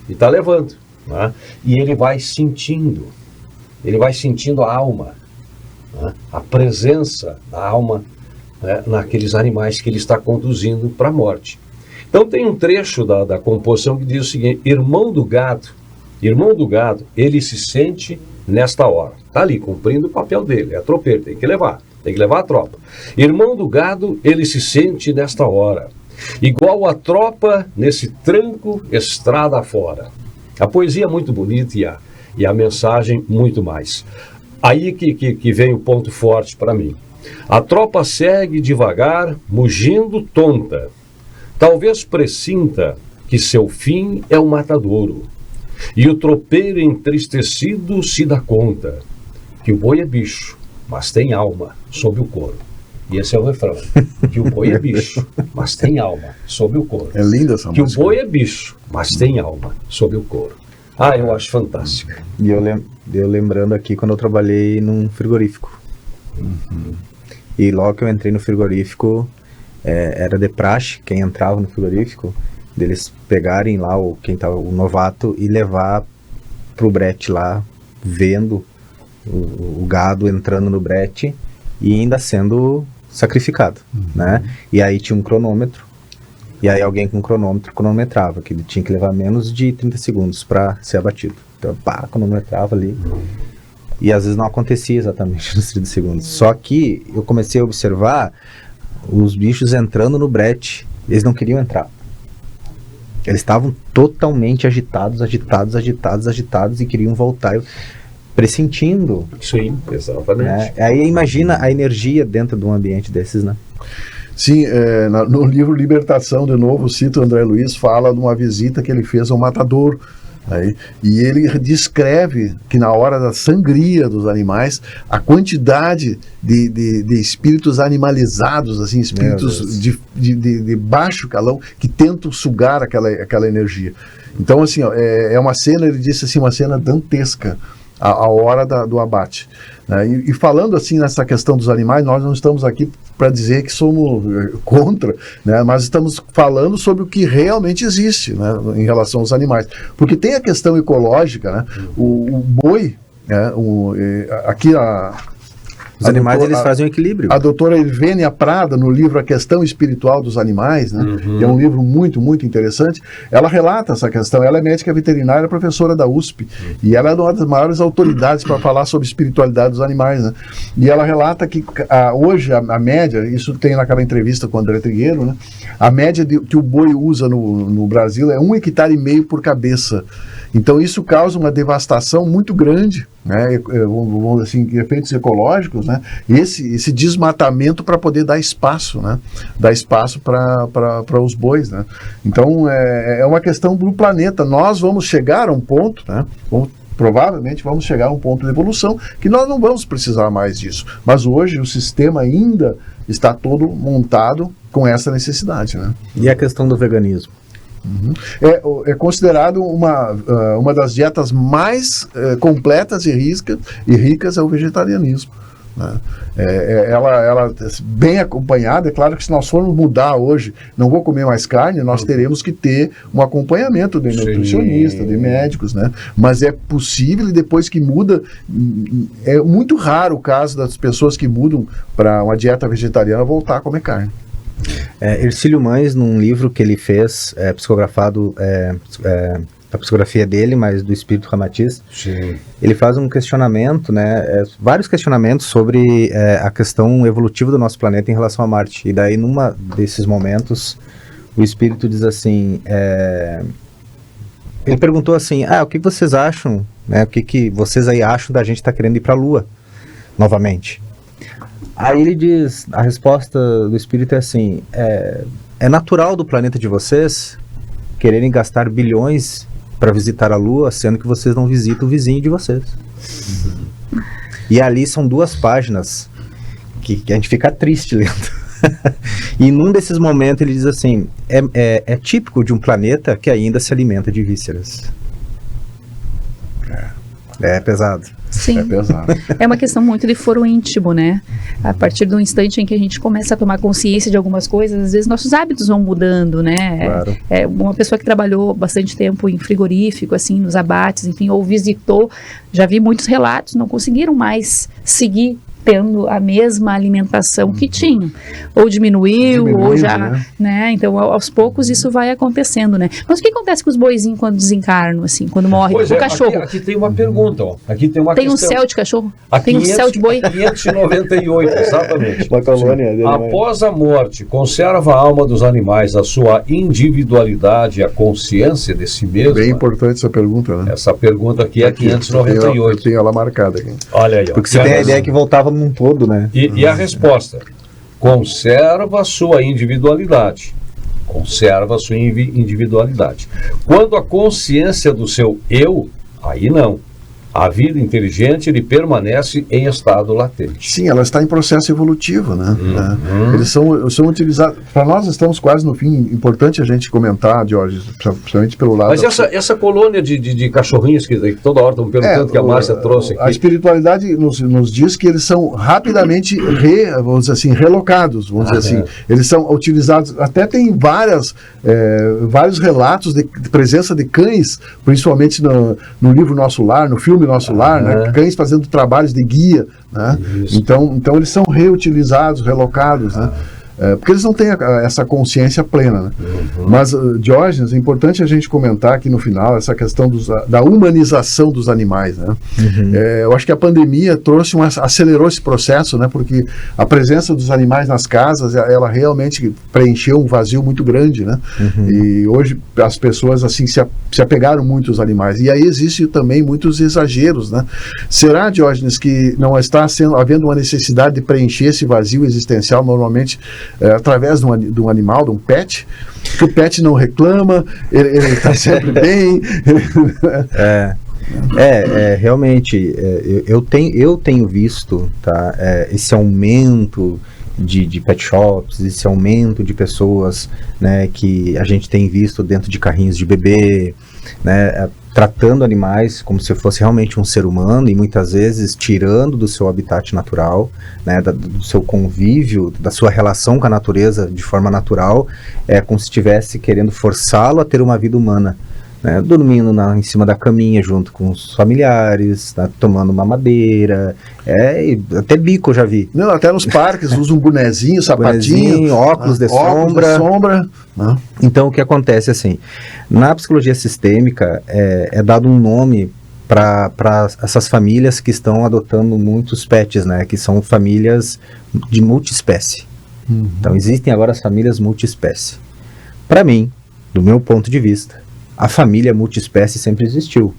e está levando, né? E ele vai sentindo a alma, né? A presença da alma, né, naqueles animais que ele está conduzindo para a morte. Então tem um trecho da composição que diz o seguinte: irmão do gado, ele se sente nesta hora, está ali cumprindo o papel dele, é tropeiro, tem que levar a tropa. Irmão do gado, ele se sente nesta hora, igual a tropa nesse tranco estrada fora. A poesia é muito bonita e a mensagem muito mais. Aí que vem o ponto forte para mim. A tropa segue devagar, mugindo tonta. Talvez pressinta que seu fim é o matadouro. E o tropeiro entristecido se dá conta que o boi é bicho, mas tem alma sob o couro. E esse é o refrão, que o boi é bicho, mas tem alma sob o couro. É linda essa música. Que o boi é bicho, mas tem alma sob o couro. Eu acho fantástico. E eu lembrando aqui quando eu trabalhei num frigorífico. E logo que eu entrei no frigorífico, era de praxe, quem entrava no frigorífico, deles pegarem lá o novato e levar pro brete lá, vendo o gado entrando no brete e ainda sendo sacrificado, né? E aí tinha um cronômetro, e aí alguém com um cronômetro cronometrava, que ele tinha que levar menos de 30 segundos para ser abatido. Então, cronometrava ali. E às vezes não acontecia exatamente nos 30 segundos. Só que eu comecei a observar os bichos entrando no brete. Eles não queriam entrar. Eles estavam totalmente agitados e queriam voltar, pressentindo. Sim, exatamente. Né? Aí imagina a energia dentro de um ambiente desses, né? Sim, no livro Libertação, de novo, cito André Luiz, fala de uma visita que ele fez ao matadouro. Aí, e ele descreve que na hora da sangria dos animais, a quantidade de espíritos animalizados, assim, espíritos de baixo calão, que tentam sugar aquela energia. Então, assim, ó, é uma cena, ele disse assim, uma cena dantesca, a hora do abate. Né? E falando assim nessa questão dos animais, nós não estamos aqui para dizer que somos contra, né? Mas estamos falando sobre o que realmente existe, né, em relação aos animais. Porque tem a questão ecológica, né? O boi, né? Aqui os animais, eles fazem um equilíbrio. A doutora Irvênia Prada, no livro A Questão Espiritual dos Animais, né, que é um livro muito, muito interessante, ela relata essa questão. Ela é médica veterinária, professora da USP, e ela é uma das maiores autoridades para falar sobre espiritualidade dos animais, né? E ela relata que hoje a média, isso tem naquela entrevista com o André Trigueiro, né, a média que o boi usa no Brasil é 1,5 hectare por cabeça. Então isso causa uma devastação muito grande, né, vamos assim, efeitos ecológicos, né, esse desmatamento para poder dar espaço, né, dar espaço para os bois, né. Então é uma questão do planeta. Nós vamos chegar a um ponto, né, provavelmente vamos chegar a um ponto de evolução que nós não vamos precisar mais disso. Mas hoje o sistema ainda está todo montado com essa necessidade, né. E a questão do veganismo? É considerado uma das dietas mais completas e ricas é o vegetarianismo, né? Ela bem acompanhada. É claro que se nós formos mudar hoje, não vou comer mais carne, nós teremos que ter um acompanhamento de nutricionista, de médicos, né? Mas é possível, e depois que muda, é muito raro o caso das pessoas que mudam para uma dieta vegetariana voltar a comer carne. Hercílio Mães, num livro que ele fez, psicografado, a psicografia dele, mas do Espírito Ramatiz, ele faz um questionamento, né, vários questionamentos sobre a questão evolutiva do nosso planeta em relação a Marte. E daí, numa desses momentos, o Espírito diz assim, ele perguntou assim, o que vocês acham, né, o que vocês aí acham da gente estar querendo ir para a Lua novamente? Aí ele diz, a resposta do Espírito é assim, é natural do planeta de vocês quererem gastar bilhões para visitar a Lua, sendo que vocês não visitam o vizinho de vocês. E ali são 2 páginas que a gente fica triste lendo. E num desses momentos ele diz assim, é típico de um planeta que ainda se alimenta de vísceras. É pesado. Sim, é uma questão muito de foro íntimo, né? A partir do instante em que a gente começa a tomar consciência de algumas coisas, às vezes nossos hábitos vão mudando, né? Claro. Uma pessoa que trabalhou bastante tempo em frigorífico, assim, nos abates, enfim, ou visitou, já vi muitos relatos, não conseguiram mais seguir tendo a mesma alimentação que tinham, ou diminuiu ou já, né? Então aos poucos isso vai acontecendo, né? Mas o que acontece com os boizinhos quando desencarnam, assim, quando morre? O cachorro. Aqui tem uma pergunta, ó. Aqui tem uma questão. Um céu de cachorro? Tem um céu de boi? 598, exatamente. Uma colônia dele. Após a morte, conserva a alma dos animais a sua individualidade e a consciência de si mesmo? Bem importante essa pergunta, né? Essa pergunta aqui é 598. Eu tenho ela marcada aqui. Olha aí, ó. Porque você tem a ideia que voltava num todo, né? E a resposta? Conserva a sua individualidade. Conserva a sua individualidade. Quando a consciência do seu eu, aí não. A vida inteligente, ele permanece em estado latente. Sim, ela está em processo evolutivo, né? Eles são utilizados. Para nós estamos quase no fim. Importante a gente comentar, Jorge, principalmente pelo lado. Mas essa colônia de cachorrinhos que toda hora estão perguntando que a Márcia trouxe aqui. A espiritualidade nos diz que eles são rapidamente vamos dizer assim, relocados, vamos dizer assim. Eles são utilizados. Até tem vários relatos de presença de cães, principalmente no livro Nosso Lar, no filme Nosso Lar, né? Cães fazendo trabalhos de guia, né? Então eles são reutilizados, relocados, né? Porque eles não têm essa consciência plena, né? Mas, Diógenes, é importante a gente comentar aqui no final essa questão da humanização dos animais, né? Eu acho que a pandemia acelerou esse processo, né? Porque a presença dos animais nas casas, ela realmente preencheu um vazio muito grande, né? E hoje as pessoas assim se apegaram muito aos animais. E aí existe também muitos exageros, né? Será, Diógenes, que não está havendo uma necessidade de preencher esse vazio existencial normalmente através de um animal, de um pet, que o pet não reclama, ele está sempre bem. Realmente, eu tenho visto, tá, esse aumento de pet shops, esse aumento de pessoas, né, que a gente tem visto dentro de carrinhos de bebê, né, tratando animais como se fosse realmente um ser humano e muitas vezes tirando do seu habitat natural, né, do seu convívio, da sua relação com a natureza de forma natural, como se estivesse querendo forçá-lo a ter uma vida humana. Né, dormindo em cima da caminha junto com os familiares, tá, tomando uma madeira, até bico eu já vi. Não, até nos parques usa um bonezinho, sapatinho, óculos de sombra. Não. Então o que acontece assim, na psicologia sistêmica é dado um nome para essas famílias que estão adotando muitos pets, né, que são famílias de multiespécie. Então existem agora as famílias multiespécie. Para mim, do meu ponto de vista, a família multiespécie sempre existiu,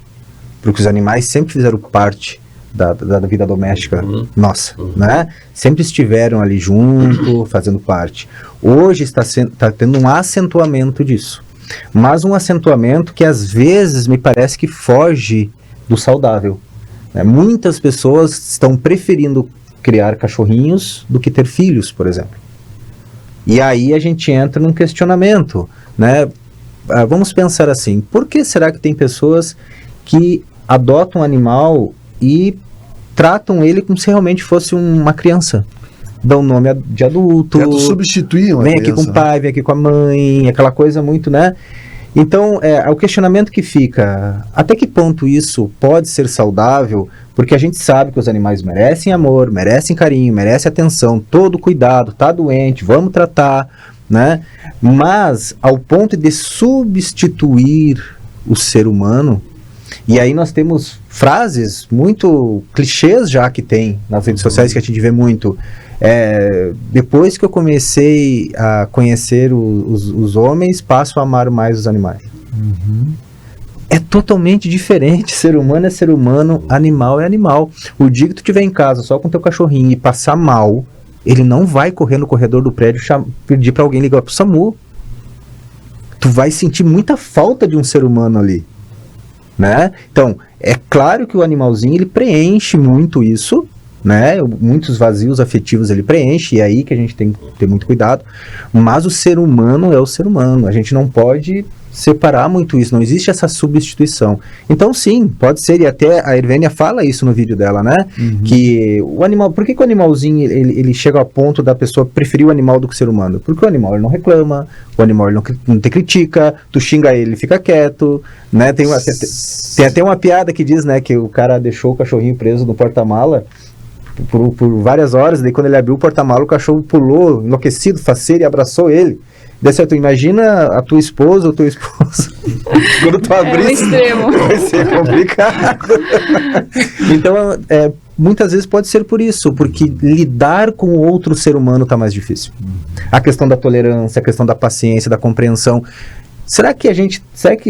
porque os animais sempre fizeram parte da vida doméstica nossa, né? Sempre estiveram ali junto, fazendo parte. Hoje está tendo um acentuamento disso, mas um acentuamento que às vezes me parece que foge do saudável. Né? Muitas pessoas estão preferindo criar cachorrinhos do que ter filhos, por exemplo. E aí a gente entra num questionamento, né? Vamos pensar assim, por que será que tem pessoas que adotam um animal e tratam ele como se realmente fosse uma criança? Dão nome de adulto, substituir uma vem criança, aqui com o pai, vem aqui com a mãe, aquela coisa muito, né? Então, o questionamento que fica, até que ponto isso pode ser saudável? Porque a gente sabe que os animais merecem amor, merecem carinho, merecem atenção, todo cuidado, tá doente, vamos tratar, né? Mas ao ponto de substituir o ser humano, e aí nós temos frases muito clichês já que tem nas redes sociais que a gente vê muito. Depois que eu comecei a conhecer os homens, passo a amar mais os animais. É totalmente diferente. Ser humano é ser humano, animal é animal. O dia que tu estiver em casa só com teu cachorrinho e passar mal, ele não vai correr no corredor do prédio pedir para alguém ligar pro SAMU. Tu vai sentir muita falta de um ser humano ali, né? Então, é claro que o animalzinho, ele preenche muito isso, né? Muitos vazios afetivos ele preenche, e é aí que a gente tem que ter muito cuidado. Mas o ser humano é o ser humano. A gente não pode separar muito isso, não existe essa substituição. Então sim, pode ser, e até a Irvênia fala isso no vídeo dela, né? Que o animal, por que o animalzinho ele chega ao ponto da pessoa preferir o animal do que o ser humano? Porque o animal ele não reclama, o animal ele não te critica, tu xinga ele fica quieto, né? Tem até uma piada que diz, né, que o cara deixou o cachorrinho preso no porta-mala por várias horas, daí quando ele abriu o porta-mala o cachorro pulou enlouquecido, faceiro, e abraçou ele. Daí certo, imagina a tua esposa ou teu esposo quando tu abrir, vai ser complicado. Então, muitas vezes pode ser por isso, porque lidar com outro ser humano está mais difícil. A questão da tolerância, a questão da paciência, da compreensão. Será que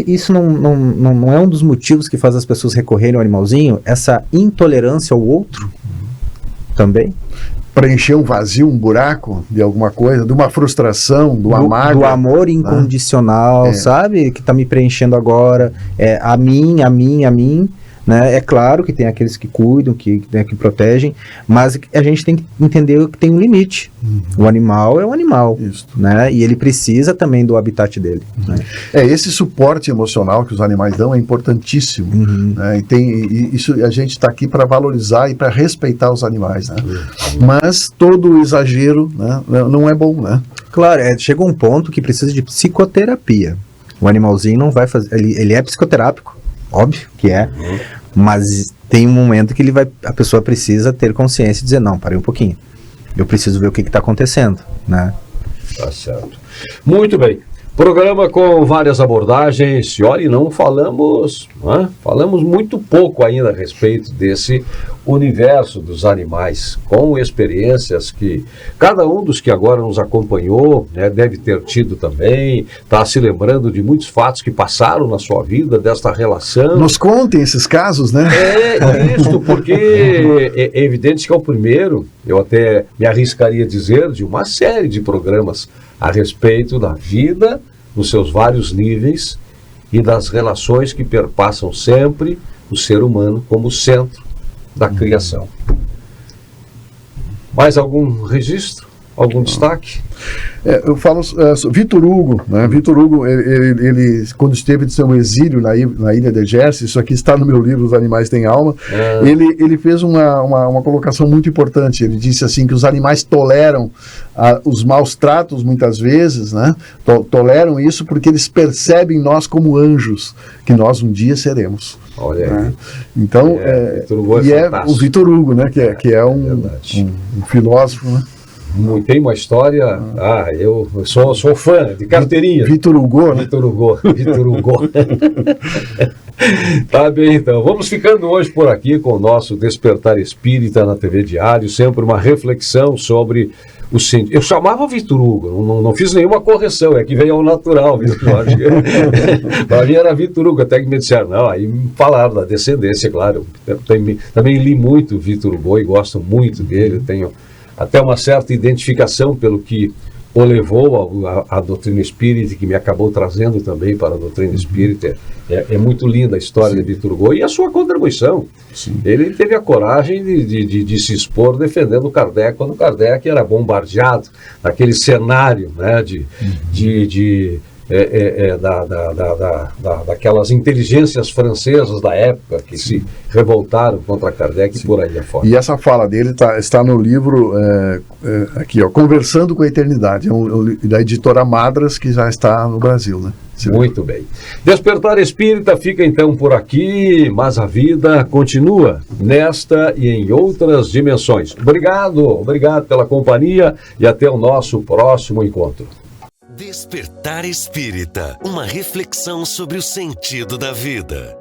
isso não é um dos motivos que faz as pessoas recorrerem ao animalzinho? Essa intolerância ao outro também? Preencher um vazio, um buraco de alguma coisa, de uma frustração, do amor incondicional, sabe? Que tá me preenchendo agora, a mim, né? É claro que tem aqueles que cuidam, que protegem, mas a gente tem que entender que tem um limite. O animal é um animal, né? E ele precisa também do habitat dele. Né? Esse suporte emocional que os animais dão é importantíssimo. Né? Isso a gente está aqui para valorizar e para respeitar os animais. Né? Mas todo exagero, né, não é bom, né? Claro, chega um ponto que precisa de psicoterapia. O animalzinho não vai fazer... Ele é psicoterápico, óbvio que é, mas tem um momento que a pessoa precisa ter consciência e dizer, não, parei um pouquinho, eu preciso ver o que está acontecendo, né? Tá certo. Muito bem. Programa com várias abordagens, e olha, não falamos muito pouco ainda a respeito desse universo dos animais, com experiências que cada um dos que agora nos acompanhou, né, deve ter tido também, está se lembrando de muitos fatos que passaram na sua vida, desta relação. Nos contem esses casos, né? É isso, porque é evidente que é o primeiro, eu até me arriscaria a dizer, de uma série de programas a respeito da vida, nos seus vários níveis, e das relações que perpassam sempre o ser humano como centro da criação. Mais algum registro? Algum destaque? Eu falo Vitor Hugo, né? Vitor Hugo, ele quando esteve de seu exílio na ilha de Gerse, isso aqui está no meu livro Os Animais Têm Alma, ele fez uma colocação muito importante. Ele disse assim que os animais toleram os maus tratos muitas vezes, né? Toleram isso porque eles percebem nós como anjos, que nós um dia seremos. Olha aí. Né? Então, o Vitor Hugo, né? Que é um filósofo, né? Tem uma história. Eu sou fã de carteirinha. Vitor Hugo, né? Vitor Hugo. Tá bem, então. Vamos ficando hoje por aqui com o nosso Despertar Espírita na TV Diário. Sempre uma reflexão sobre o sentido. Eu chamava Vitor Hugo, não fiz nenhuma correção, é que veio ao natural, viu, Jorge? Para mim era Vitor Hugo, até que me disseram, não, aí me falaram da descendência, claro. Eu também li muito Vitor Hugo e gosto muito dele, tenho até uma certa identificação pelo que o levou à doutrina espírita, que me acabou trazendo também para a doutrina espírita. É muito linda a história de Vitor Hugo e a sua contribuição. Sim. Ele teve a coragem de se expor defendendo Kardec, quando Kardec era bombardeado naquele cenário, né, daquelas inteligências francesas da época que se revoltaram contra Kardec e por aí afora. E essa fala dele está no livro aqui, ó, Conversando com a Eternidade, da editora Madras, que já está no Brasil, né? Muito bem. Despertar Espírita fica então por aqui, mas a vida continua nesta e em outras dimensões. Obrigado pela companhia e até o nosso próximo encontro. Despertar Espírita, uma reflexão sobre o sentido da vida.